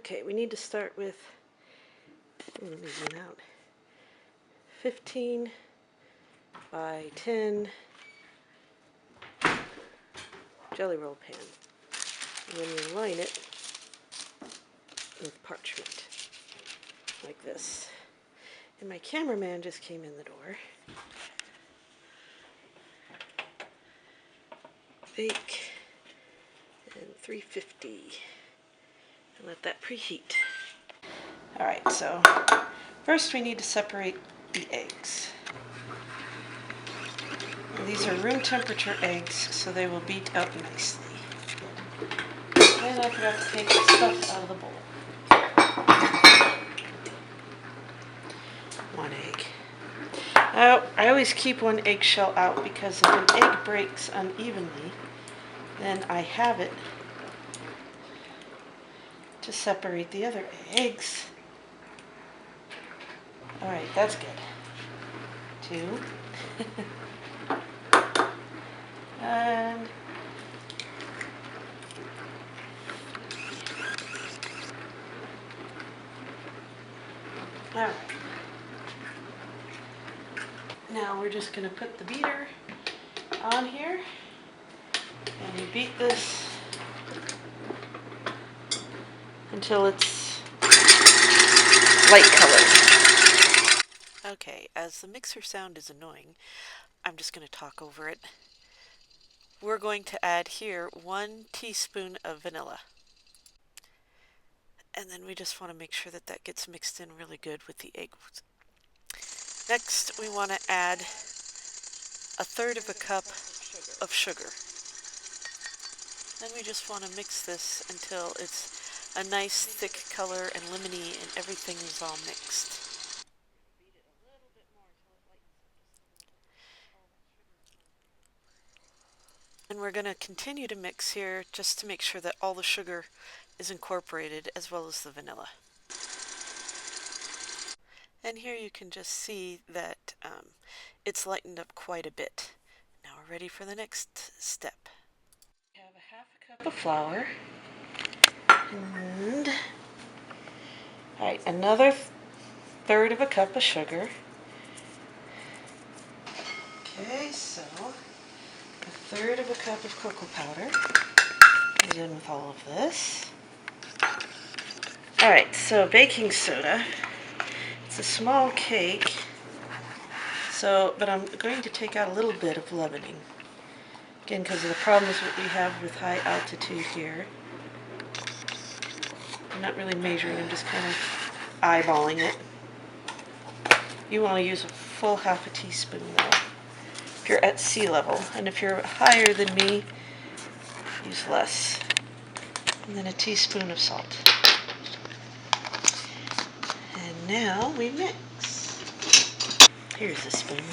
Okay, we need to start with, let me zoom out, 15 by 10 jelly roll pan. And then we line it with parchment, like this. And my cameraman just came in the door. Bake and 350. And let that preheat. Alright, so first we need to separate the eggs. And these are room temperature eggs, so they will beat up nicely. And I forgot to take the stuff out of the bowl. 1 egg. Now, I always keep 1 eggshell out because if an egg breaks unevenly, then I have it to separate the other eggs. Alright, that's good. 2. And alright. Now we're just going to put the beater on here and we beat this until it's light colored. Okay, as the mixer sound is annoying, I'm just going to talk over it. We're going to add here 1 teaspoon of vanilla. And then we just want to make sure that that gets mixed in really good with the eggs. Next, we want to add 1/3 cup of sugar. Then we just want to mix this until it's a nice thick color and lemony and everything is all mixed. And we're going to continue to mix here just to make sure that all the sugar is incorporated as well as the vanilla. And here you can just see that it's lightened up quite a bit. Now we're ready for the next step. We have 1/2 cup of flour and alright, another 1/3 cup of sugar. Okay, so 1/3 cup of cocoa powder goes in with all of this. Alright, so baking soda. It's a small cake, but I'm going to take out a little bit of leavening. Again, because of the problems that we have with high altitude here. I'm not really measuring, I'm just kind of eyeballing it. You want to use a full 1/2 teaspoon though, if you're at sea level. And if you're higher than me, use less. And then a teaspoon of salt. And now we mix. Here's a spoon.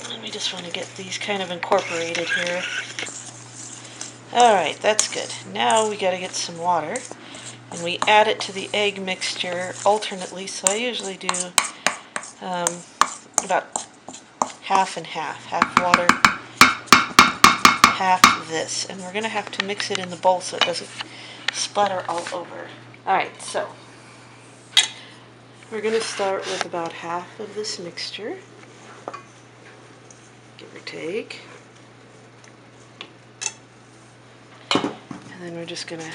And we just want to get these kind of incorporated here. Alright, that's good. Now we got to get some water. And we add it to the egg mixture alternately. So I usually do about half and half. Half water, half this. And we're going to have to mix it in the bowl so it doesn't splatter all over. Alright, so we're going to start with about half of this mixture, give or take. And then we're just going to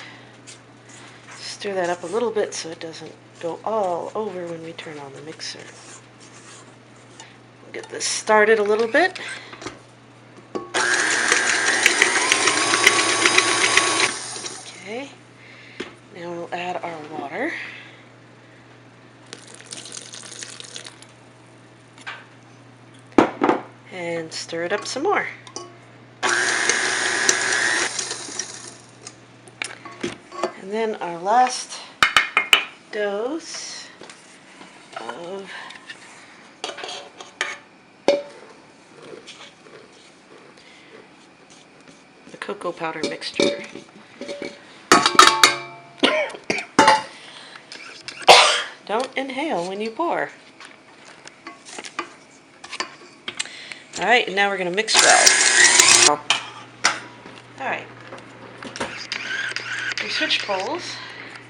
stir that up a little bit so it doesn't go all over when we turn on the mixer. We'll get this started a little bit. Okay, now we'll add our water. And stir it up some more. And then our last dose of the cocoa powder mixture. Don't inhale when you pour. Alright, and now we're going to mix well. Alright. We switched bowls,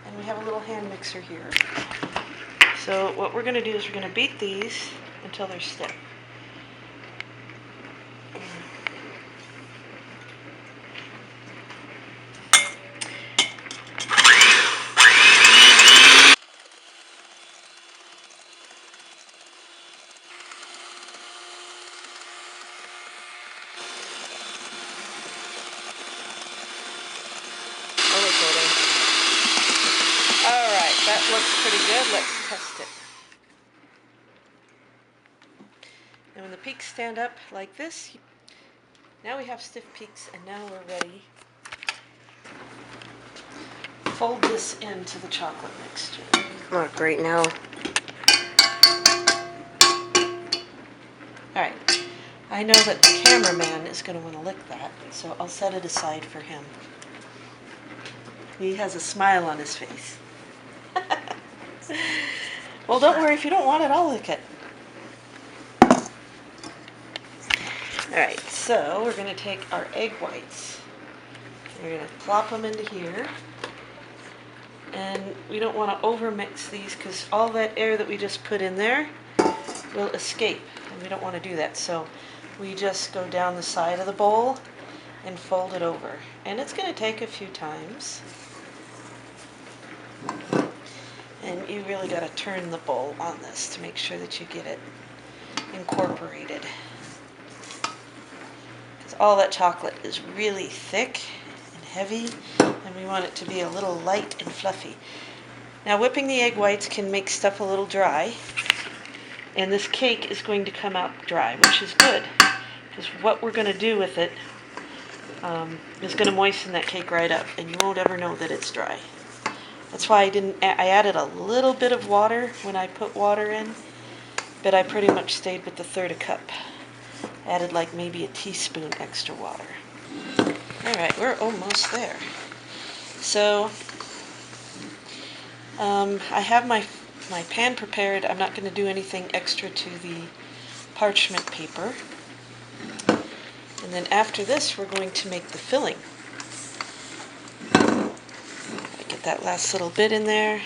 and we have a little hand mixer here. So what we're going to do is we're going to beat these until they're stiff. Alright, that looks pretty good. Let's test it. And when the peaks stand up like this, now we have stiff peaks, and now we're ready. Fold this into the chocolate mixture. Oh, great now. Alright, I know that the cameraman is going to want to lick that, so I'll set it aside for him. He has a smile on his face. Well, don't worry, if you don't want it, I'll lick it. Alright, so we're going to take our egg whites. We're going to plop them into here. And we don't want to overmix these because all that air that we just put in there will escape. And we don't want to do that. So we just go down the side of the bowl and fold it over. And it's going to take a few times. And you really got to turn the bowl on this to make sure that you get it incorporated. Because all that chocolate is really thick and heavy, and we want it to be a little light and fluffy. Now, whipping the egg whites can make stuff a little dry, and this cake is going to come out dry, which is good, because what we're going to do with it is going to moisten that cake right up, and you won't ever know that it's dry. That's why I added a little bit of water when I put water in, but I pretty much stayed with the third a cup. Added like maybe a teaspoon extra water. Alright, we're almost there. So, I have my pan prepared. I'm not going to do anything extra to the parchment paper. And then after this, we're going to make the filling. Get that last little bit in there.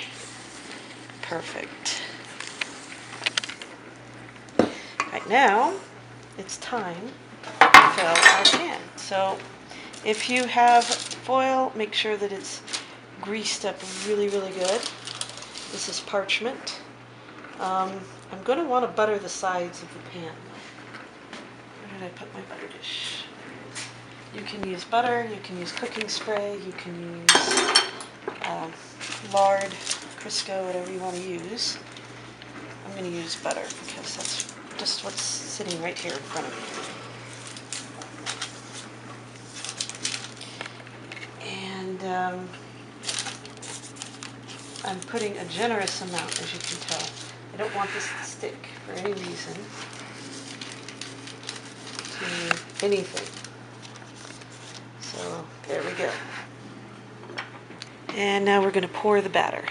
Perfect. Right now, it's time to fill our pan. So if you have foil, make sure that it's greased up really, really good. This is parchment. I'm going to want to butter the sides of the pan. Where did I put my butter dish? You can use butter, you can use cooking spray, you can use lard, Crisco, whatever you want to use. I'm going to use butter because that's just what's sitting right here in front of me. And I'm putting a generous amount, as you can tell. I don't want this to stick for any reason to anything. So there we go. And now we're going to pour the batter.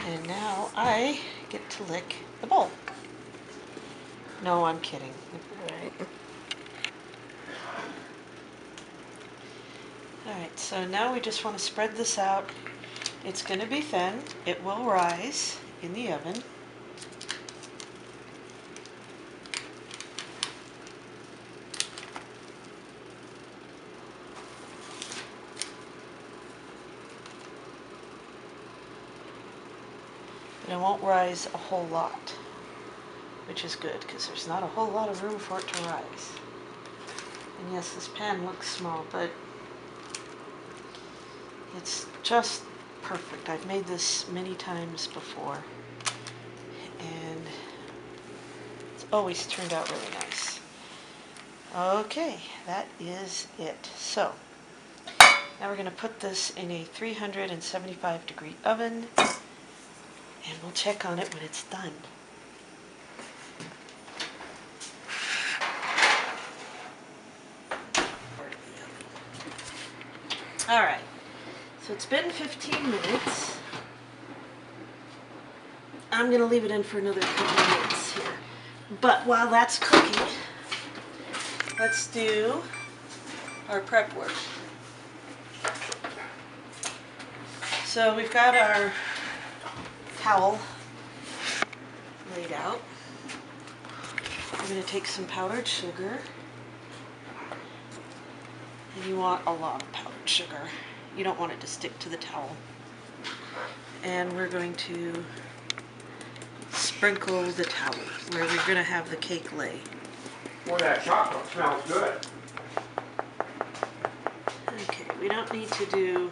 And now I get to lick the bowl. No, I'm kidding. Alright, so now we just want to spread this out. It's going to be thin. It will rise in the oven. But it won't rise a whole lot, which is good because there's not a whole lot of room for it to rise. And yes, this pan looks small, but it's just perfect. I've made this many times before, and it's always turned out really nice. Okay, that is it. So, Now we're going to put this in a 375-degree oven, and we'll check on it when it's done. All right, so it's been 15 minutes. I'm going to leave it in for another couple minutes here. But while that's cooking, let's do our prep work. So we've got our towel laid out. We're going to take some powdered sugar. And you want a lot of powdered sugar. You don't want it to stick to the towel. And we're going to sprinkle the towel where we're going to have the cake lay. Boy, that chocolate smells good. Okay, we don't need to do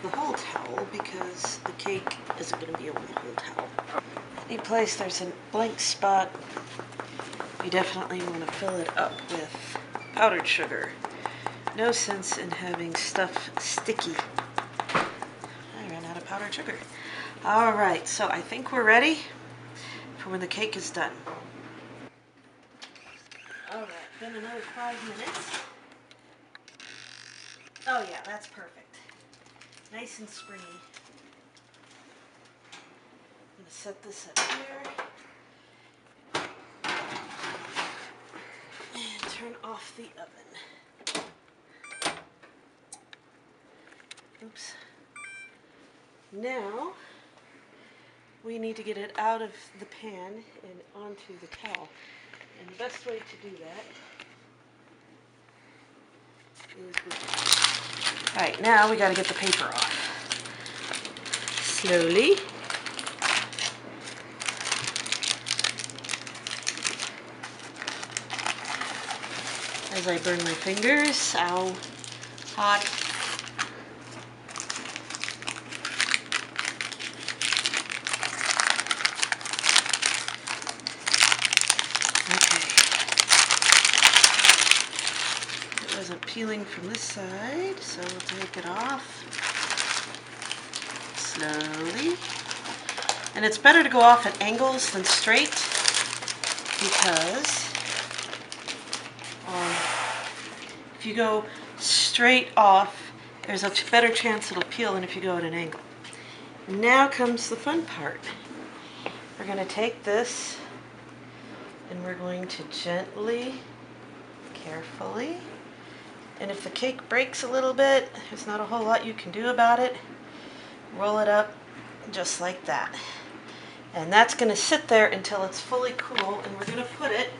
the whole towel because the cake isn't going to be over the whole towel. Any place there's a blank spot, we definitely want to fill it up with powdered sugar. No sense in having stuff sticky. I ran out of powdered sugar. All right, so I think we're ready for when the cake is done. All right, been another 5 minutes. Oh yeah, that's perfect. Nice and springy. I'm gonna set this up here and turn off the oven. Oops. Now we need to get it out of the pan and onto the towel. And the best way to do that is with... Alright, now we gotta get the paper off. Slowly. As I burn my fingers. Ow. Hot. Peeling from this side, so we'll take it off slowly. And it's better to go off at angles than straight because if you go straight off, there's a better chance it'll peel than if you go at an angle. Now comes the fun part. We're going to take this and we're going to gently, carefully, and if the cake breaks a little bit, there's not a whole lot you can do about it. Roll it up just like that. And that's going to sit there until it's fully cool, and we're going to put it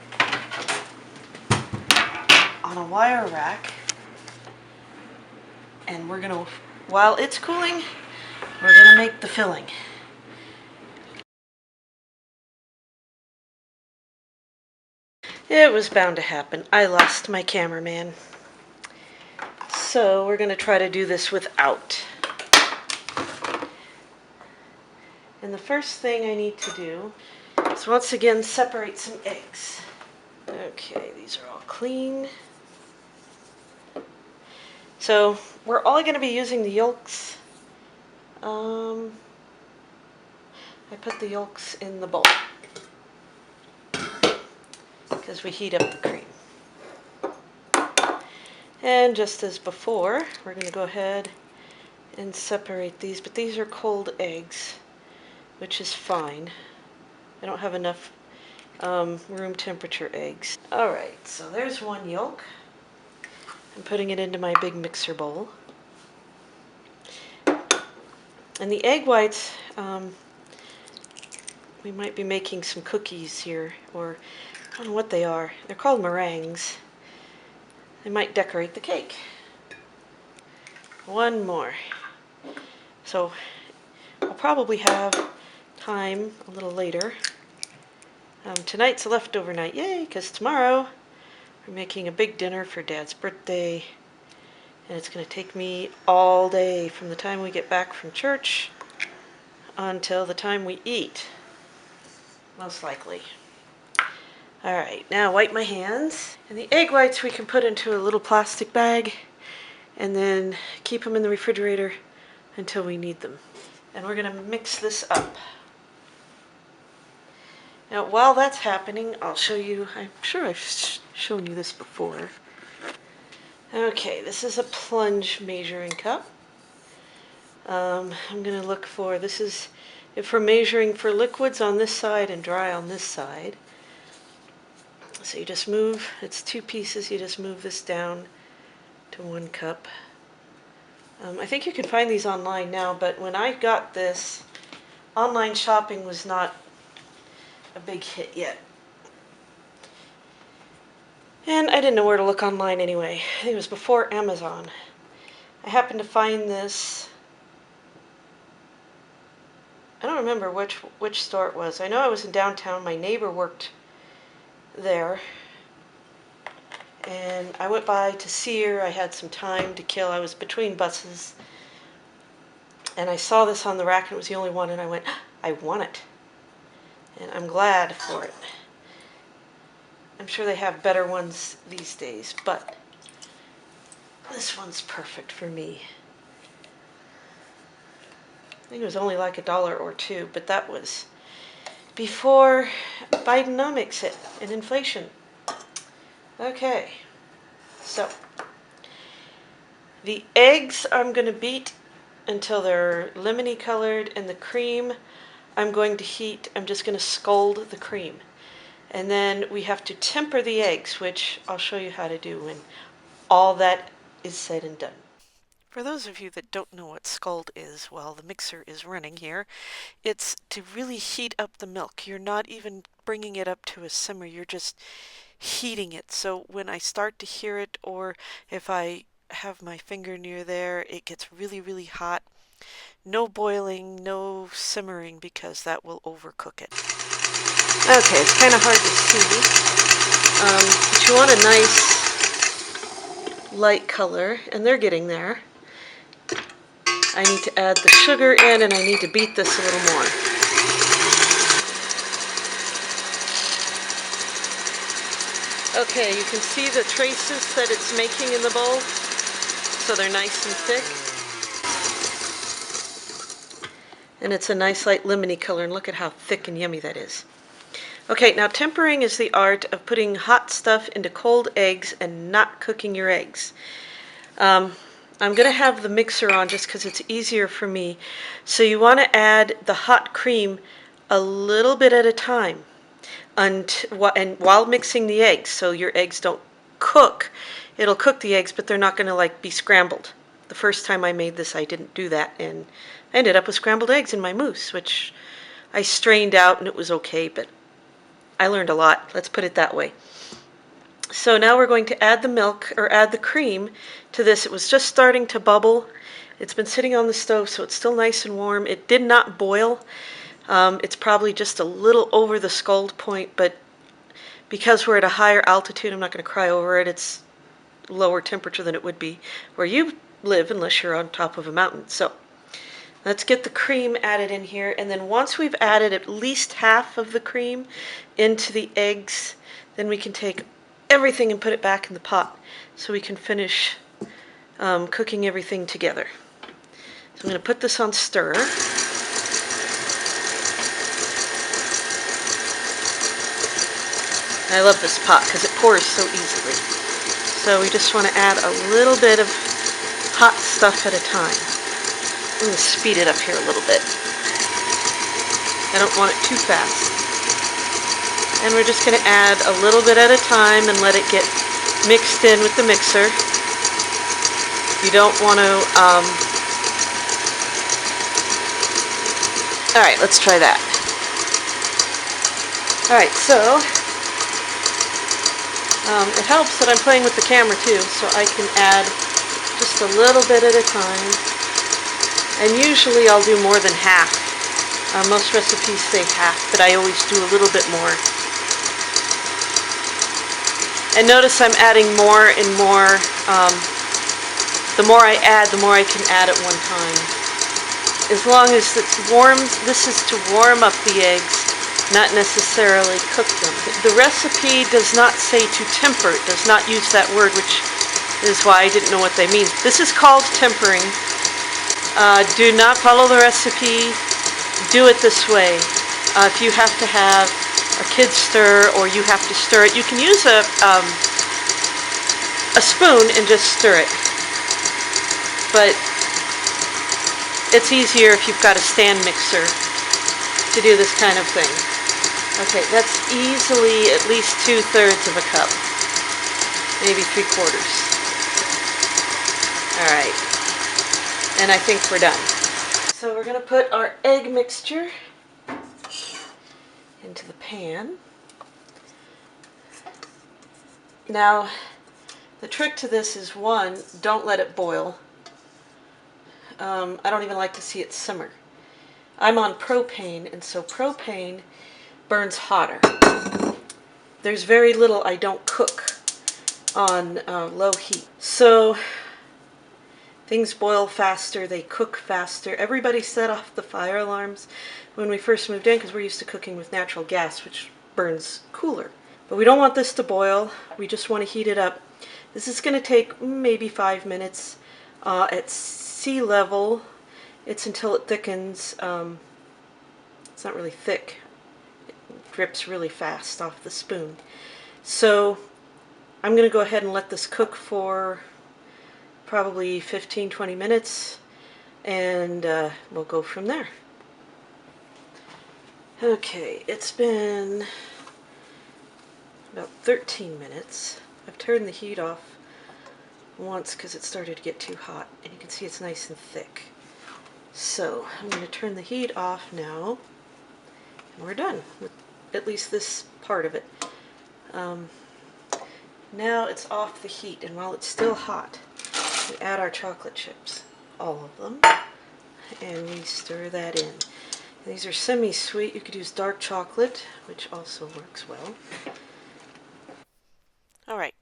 on a wire rack. And we're going to, while it's cooling, we're going to make the filling. It was bound to happen. I lost my cameraman. So we're going to try to do this without. And the first thing I need to do is once again separate some eggs. Okay, these are all clean. So we're only going to be using the yolks. I put the yolks in the bowl because we heat up the cream. And just as before, we're going to go ahead and separate these, but these are cold eggs, which is fine. I don't have enough room temperature eggs. Alright, so there's one yolk. I'm putting it into my big mixer bowl. And the egg whites, we might be making some cookies here, or I don't know what they are. They're called meringues. They might decorate the cake. One more. So I'll probably have time a little later. Tonight's a leftover night, yay, because tomorrow we're making a big dinner for Dad's birthday. And it's going to take me all day from the time we get back from church until the time we eat, most likely. Alright, now wipe my hands. And the egg whites we can put into a little plastic bag and then keep them in the refrigerator until we need them. And we're going to mix this up. Now, while that's happening, I'll show you, I'm sure I've shown you this before. Okay, this is a plunge measuring cup. I'm going to look for, this is for measuring for liquids on this side and dry on this side. So you just move, it's 2 pieces, you just move this down to 1 cup. I think you can find these online now, but when I got this, online shopping was not a big hit yet. And I didn't know where to look online anyway. I think it was before Amazon. I happened to find this, I don't remember which store it was. I know I was in downtown, my neighbor worked there. And I went by to see her. I had some time to kill. I was between buses. And I saw this on the rack, and it was the only one, and I went, I want it. And I'm glad for it. I'm sure they have better ones these days, but this one's perfect for me. I think it was only like $1 or $2, but that was before Bidenomics hit and inflation. Okay, so the eggs I'm going to beat until they're lemony colored, and the cream I'm going to heat. I'm just going to scald the cream. And then we have to temper the eggs, which I'll show you how to do when all that is said and done. For those of you that don't know what scald is, while the mixer is running here, it's to really heat up the milk. You're not even bringing it up to a simmer, you're just heating it. So when I start to hear it, or if I have my finger near there, it gets really, really hot. No boiling, no simmering, because that will overcook it. Okay, it's kind of hard to see, but you want a nice light color, and they're getting there. I need to add the sugar in, and I need to beat this a little more. Okay, you can see the traces that it's making in the bowl, so they're nice and thick. And it's a nice light lemony color, and look at how thick and yummy that is. Okay, now tempering is the art of putting hot stuff into cold eggs and not cooking your eggs. I'm going to have the mixer on just because it's easier for me. So you want to add the hot cream a little bit at a time, and while mixing the eggs, so your eggs don't cook. It'll cook the eggs, but they're not going to be scrambled. The first time I made this, I didn't do that, and I ended up with scrambled eggs in my mousse, which I strained out, and it was okay, but I learned a lot. Let's put it that way. So now we're going to add the milk, or add the cream to this. It was just starting to bubble. It's been sitting on the stove, so it's still nice and warm. It did not boil. It's probably just a little over the scald point, but because we're at a higher altitude, I'm not going to cry over it. It's lower temperature than it would be where you live, unless you're on top of a mountain. So let's get the cream added in here, and then once we've added at least half of the cream into the eggs, then we can take everything and put it back in the pot so we can finish cooking everything together. So I'm going to put this on stir. I love this pot because it pours so easily. So we just want to add a little bit of hot stuff at a time. I'm going to speed it up here a little bit. I don't want it too fast. And we're just going to add a little bit at a time and let it get mixed in with the mixer. You don't want to... Alright, let's try that. Alright, so... it helps that I'm playing with the camera too, so I can add just a little bit at a time. And usually I'll do more than half. Most recipes say half, but I always do a little bit more. And notice I'm adding more and more. The more I add, the more I can add at one time. As long as it's warm, this is to warm up the eggs, not necessarily cook them. The recipe does not say to temper. It does not use that word, which is why I didn't know what they mean. This is called tempering. Do not follow the recipe. Do it this way. If you have to have a kid stir or you have to stir it, you can use a spoon and just stir it. But it's easier if you've got a stand mixer to do this kind of thing. Okay, that's easily at least 2/3 of a cup, maybe 3/4. All right, and I think we're done. So we're gonna put our egg mixture into the pan. Now, the trick to this is, one, don't let it boil. I don't even like to see it simmer. I'm on propane, and so propane burns hotter. There's very little I don't cook on low heat. So things boil faster, they cook faster. Everybody set off the fire alarms when we first moved in because we're used to cooking with natural gas, which burns cooler. But we don't want this to boil. We just want to heat it up. This is going to take maybe 5 minutes. At sea level, it's until it thickens. It's not really thick. It drips really fast off the spoon. So I'm going to go ahead and let this cook for probably 15-20 minutes, and we'll go from there. Okay, it's been about 13 minutes. I've turned the heat off once because it started to get too hot, and you can see it's nice and thick. So I'm going to turn the heat off now, and we're done with at least this part of it. Now it's off the heat, and while it's still hot, we add our chocolate chips, all of them, and we stir that in. These are semi-sweet. You could use dark chocolate, which also works well. All right.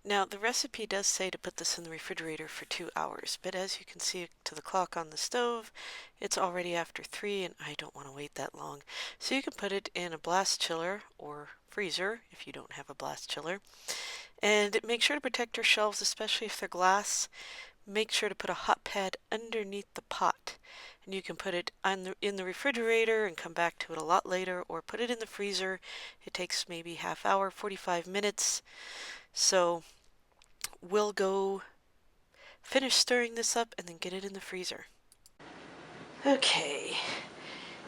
Now, the recipe does say to put this in the refrigerator for 2 hours, but as you can see to the clock on the stove, it's already after 3, and I don't want to wait that long. So you can put it in a blast chiller or freezer if you don't have a blast chiller. And make sure to protect your shelves, especially if they're glass. Make sure to put a hot pad underneath the pot. And you can put it in the refrigerator and come back to it a lot later, or put it in the freezer. It takes maybe half hour, 45 minutes. So we'll go finish stirring this up and then get it in the freezer. Okay,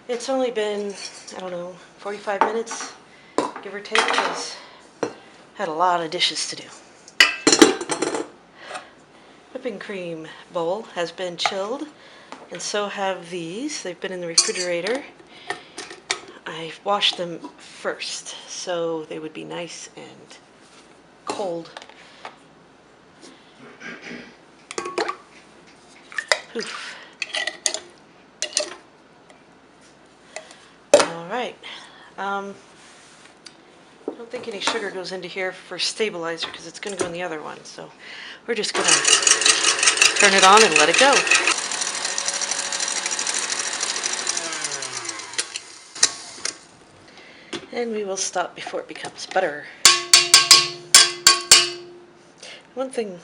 it's only been, I don't know, 45 minutes, give or take, because I had a lot of dishes to do. Whipping cream bowl has been chilled, and so have these. They've been in the refrigerator. I washed them first, so they would be nice and cold. Oof. All right. I don't think any sugar goes into here for stabilizer because it's going to go in the other one. So we're just going to turn it on and let it go. And we will stop before it becomes butter. One thing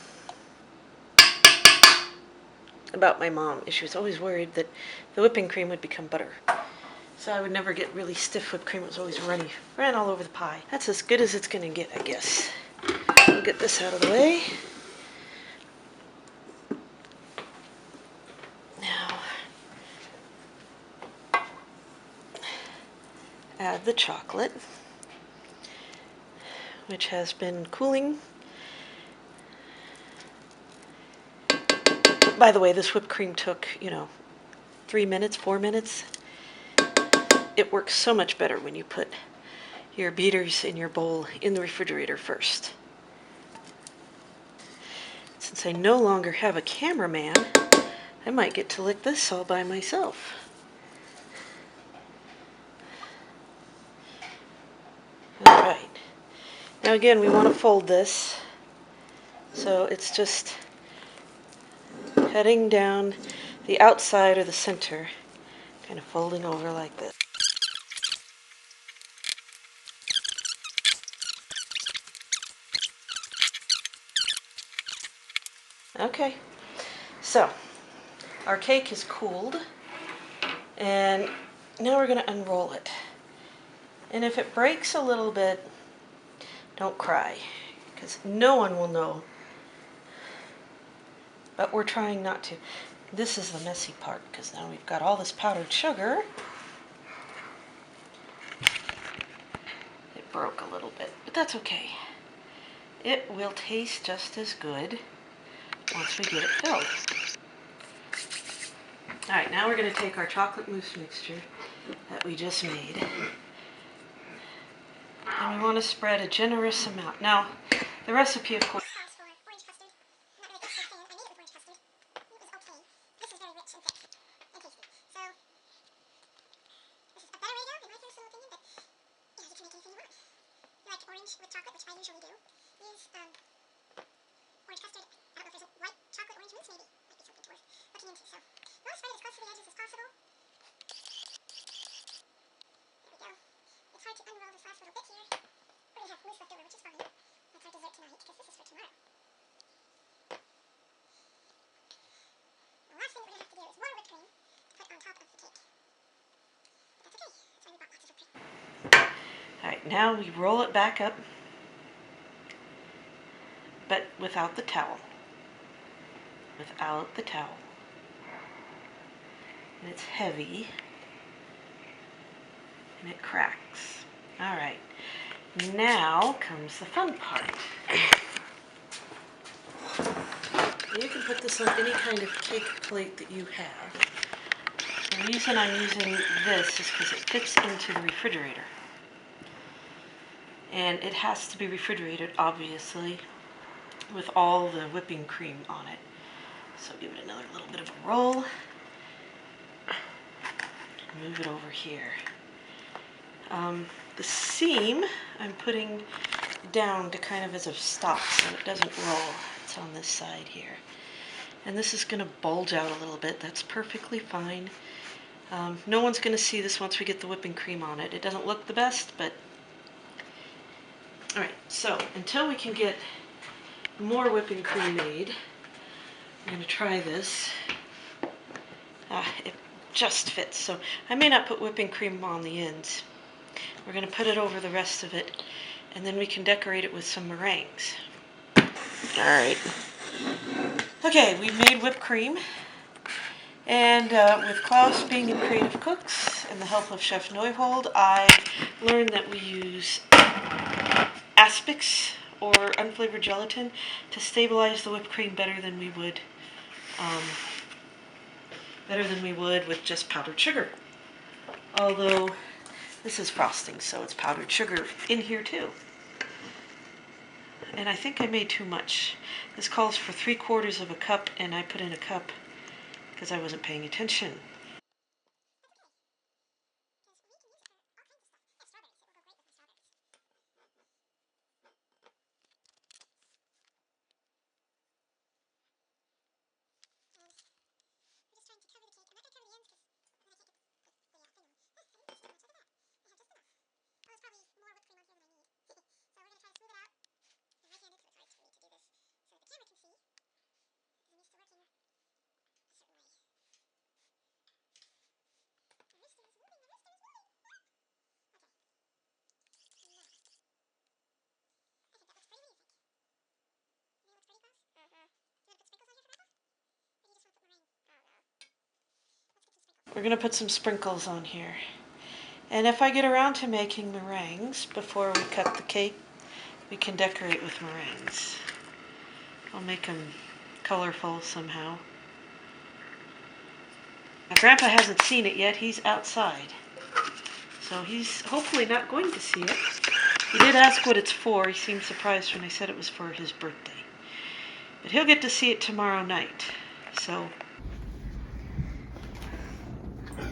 about my mom is she was always worried that the whipping cream would become butter. So I would never get really stiff whipped cream. It was always runny. Ran all over the pie. That's as good as it's going to get, I guess. We'll get this out of the way. Now, add the chocolate, which has been cooling. By the way, this whipped cream took, 3 minutes, 4 minutes. It works so much better when you put your beaters in your bowl in the refrigerator first. Since I no longer have a cameraman, I might get to lick this all by myself. All right. Now again, we want to fold this. So it's just heading down the outside or the center, kind of folding over like this. Okay, so our cake is cooled, and now we're going to unroll it. And if it breaks a little bit, don't cry, because no one will know. But we're trying not to. This is the messy part, because now we've got all this powdered sugar. It broke a little bit, but that's okay. It will taste just as good once we get it filled. All right, now we're going to take our chocolate mousse mixture that we just made, and we want to spread a generous amount. Now, the recipe, of course, with chocolate, which I usually do, use orange custard. I don't know if there's a white chocolate orange mousse, maybe. Might be something worth looking into. So you want to spread it as close to the edges as possible. There we go. It's hard to unroll this last little bit here. We're going to have mousse left over, which is fine. That's our dessert tonight, because this is for tomorrow. The last thing we're going to have to do is more whipped cream to put on top of the cake. But that's okay. That's why we bought lots of whipped cream. all right, now we roll it back up, but without the towel. Without the towel. And it's heavy, and it cracks. All right, now comes the fun part. You can put this on any kind of cake plate that you have. The reason I'm using this is because it fits into the refrigerator. And it has to be refrigerated, obviously, with all the whipping cream on it. So give it another little bit of a roll. Move it over here. The seam I'm putting down to kind of as a stop so it doesn't roll. It's on this side here. And this is going to bulge out a little bit. That's perfectly fine. No one's going to see this once we get the whipping cream on it. It doesn't look the best, but... Alright, so until we can get more whipping cream made, I'm going to try this. It just fits, so I may not put whipping cream on the ends. We're going to put it over the rest of it, and then we can decorate it with some meringues. Alright. Okay, we've made whipped cream, and with Klaus being in Creative Cooks and the help of Chef Neuhold, I learned that we use aspics or unflavored gelatin to stabilize the whipped cream better than we would with just powdered sugar. Although this is frosting, so it's powdered sugar in here too. And I think I made too much. This calls for 3/4 of a cup, and I put in a cup because I wasn't paying attention. We're going to put some sprinkles on here. And if I get around to making meringues before we cut the cake, we can decorate with meringues. I'll make them colorful somehow. Now, Grandpa hasn't seen it yet. He's outside. So he's hopefully not going to see it. He did ask what it's for. He seemed surprised when I said it was for his birthday. But he'll get to see it tomorrow night. So...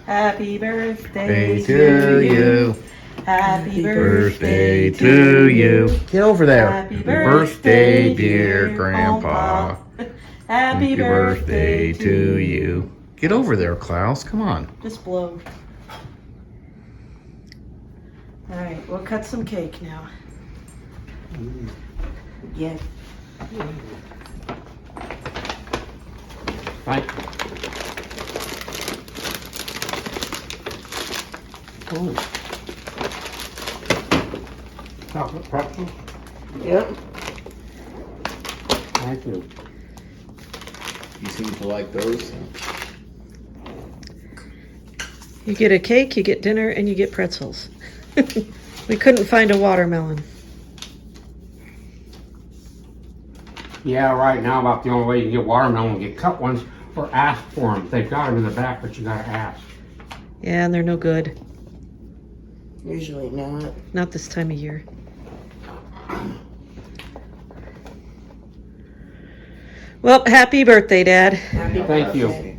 Happy birthday to you. Happy birthday to you. Get over there. Happy birthday, dear Grandpa. Happy birthday to you. Get over there, Klaus. Come on. Just blow. All right, we'll cut some cake now. Yeah. Thank you. Oh. Chocolate pretzels? Yep. Thank you. You seem to like those. You get a cake, you get dinner, and you get pretzels. We couldn't find a watermelon. Yeah, right now about the only way you can get watermelon, get cut ones, or ask for them. They've got them in the back, but you gotta ask. Yeah, and they're no good. Usually not. Not this time of year. Well, happy birthday, Dad. Happy Thank you. birthday.